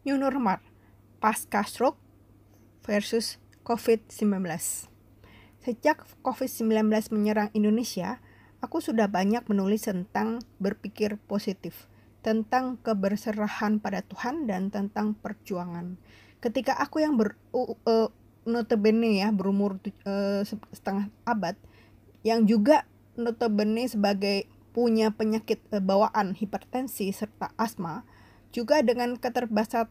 New normal, pasca stroke versus COVID-19. Sejak COVID-19 menyerang Indonesia, aku sudah banyak menulis tentang berpikir positif, tentang keberserahan pada Tuhan, dan tentang perjuangan. Ketika aku yang notabene berumur setengah abad, yang juga notabene sebagai punya penyakit bawaan hipertensi serta asma, juga dengan keterbatasan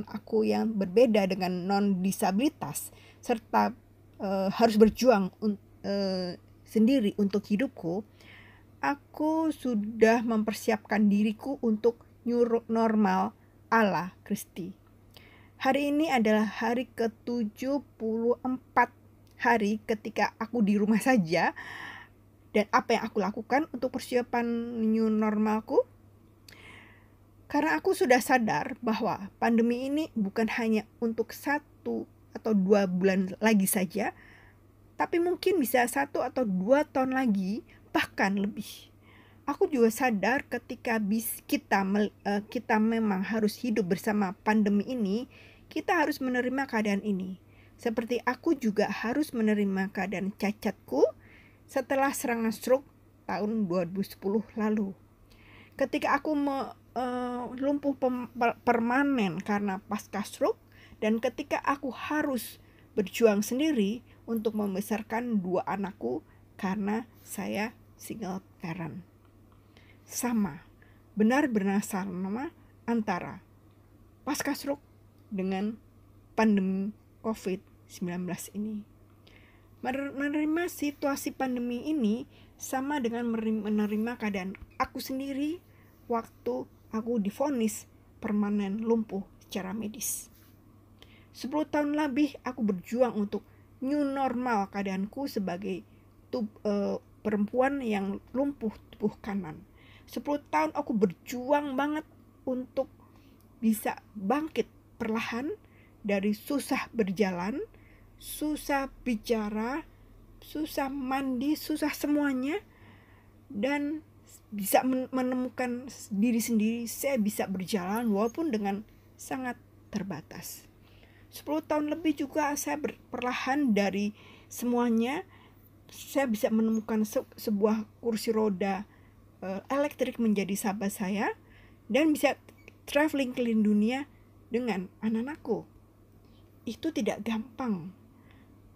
aku yang berbeda dengan non-disabilitas, serta harus berjuang sendiri untuk hidupku, aku sudah mempersiapkan diriku untuk new normal ala Kristi. Hari ini adalah hari ke-74 hari ketika aku di rumah saja, dan apa yang aku lakukan untuk persiapan new normalku? Karena aku sudah sadar bahwa pandemi ini bukan hanya untuk 1 atau 2 bulan lagi saja, tapi mungkin bisa 1 atau 2 tahun lagi, bahkan lebih. Aku juga sadar ketika kita memang harus hidup bersama pandemi ini, kita harus menerima keadaan ini. Seperti aku juga harus menerima keadaan cacatku setelah serangan stroke tahun 2010 lalu. Ketika aku lumpuh permanen karena pasca stroke, dan ketika aku harus berjuang sendiri untuk membesarkan 2 anakku karena saya single parent. Sama, benar-benar sama antara pasca stroke dengan pandemi COVID-19 ini. Menerima situasi pandemi ini sama dengan menerima keadaan aku sendiri waktu aku divonis permanen lumpuh secara medis. 10 tahun lebih aku berjuang untuk new normal keadaanku sebagai perempuan yang lumpuh tubuh kanan. 10 tahun aku berjuang banget untuk bisa bangkit perlahan dari susah berjalan, susah bicara, susah mandi, susah semuanya, dan bisa menemukan diri sendiri. Saya bisa berjalan walaupun dengan sangat terbatas. 10 tahun lebih juga saya perlahan dari semuanya. Saya bisa menemukan sebuah kursi roda elektrik menjadi sahabat saya, dan bisa traveling keliling dunia dengan anak-anakku. Itu tidak gampang.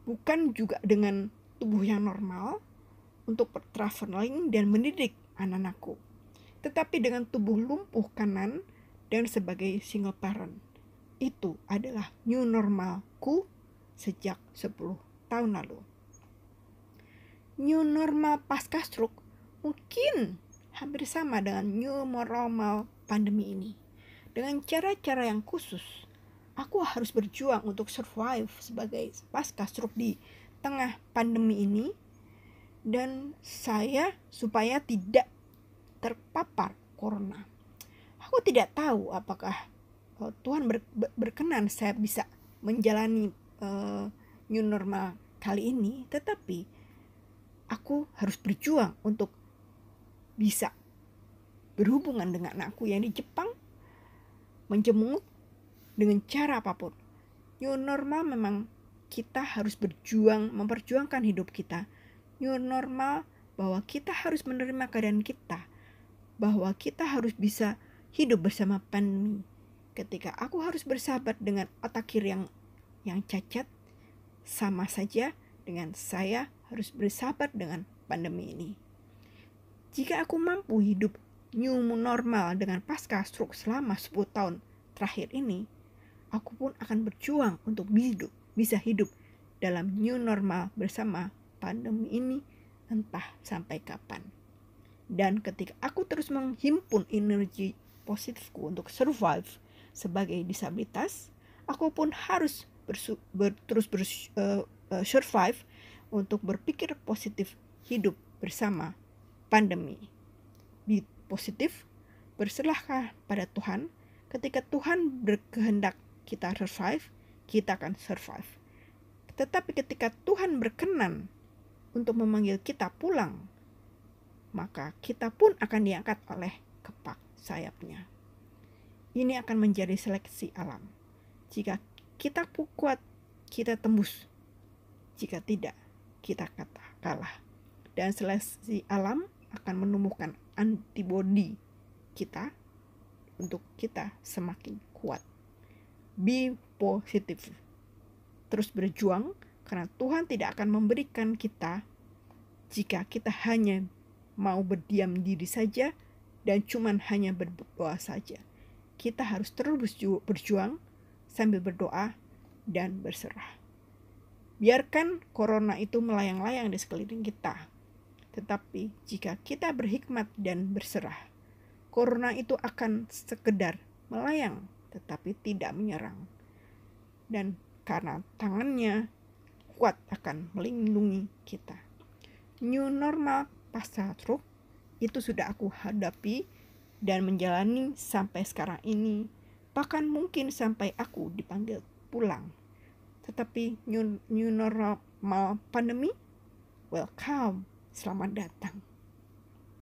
Bukan juga dengan tubuh yang normal untuk traveling dan mendidik anak-anakku, tetapi dengan tubuh lumpuh kanan dan sebagai single parent. Itu adalah new normalku sejak 10 tahun lalu. New normal pasca stroke mungkin hampir sama dengan new normal pandemi ini. Dengan cara-cara yang khusus, aku harus berjuang untuk survive sebagai pasca stroke di tengah pandemi ini, dan saya supaya tidak terpapar corona. Aku tidak tahu apakah Tuhan berkenan saya bisa menjalani new normal kali ini, tetapi aku harus berjuang untuk bisa berhubungan dengan anakku yang di Jepang, menjenguk dengan cara apapun. New normal memang kita harus berjuang, memperjuangkan hidup kita. New normal bahwa kita harus menerima keadaan kita, bahwa kita harus bisa hidup bersama pandemi. Ketika aku harus bersahabat dengan otak kiri yang cacat, sama saja dengan saya harus bersahabat dengan pandemi ini. Jika aku mampu hidup new normal dengan pasca stroke selama 10 tahun terakhir ini, aku pun akan berjuang untuk bisa hidup dalam new normal bersama pandemi ini entah sampai kapan. Dan ketika aku terus menghimpun energi positifku untuk survive sebagai disabilitas, aku pun harus survive untuk berpikir positif hidup bersama pandemi. Be positif, berserahlah pada Tuhan. Ketika Tuhan berkehendak kita survive, kita akan survive. Tetapi ketika Tuhan berkenan untuk memanggil kita pulang, maka kita pun akan diangkat oleh kepak sayapnya. Ini akan menjadi seleksi alam. Jika kita kuat, kita tembus. Jika tidak, kita kalah. Dan seleksi alam akan menumbuhkan antibodi kita untuk kita semakin kuat. Be positive. Terus berjuang, karena Tuhan tidak akan memberikan kita jika kita hanya mau berdiam diri saja dan cuman hanya berdoa saja. Kita harus terus berjuang sambil berdoa dan berserah. Biarkan corona itu melayang-layang di sekeliling kita. Tetapi jika kita berhikmat dan berserah, corona itu akan sekedar melayang tetapi tidak menyerang. Dan karena tangannya kuat akan melindungi kita. New normal pasca stroke itu sudah aku hadapi dan menjalani sampai sekarang ini, bahkan mungkin sampai aku dipanggil pulang. Tetapi new normal pandemi, welcome, selamat datang.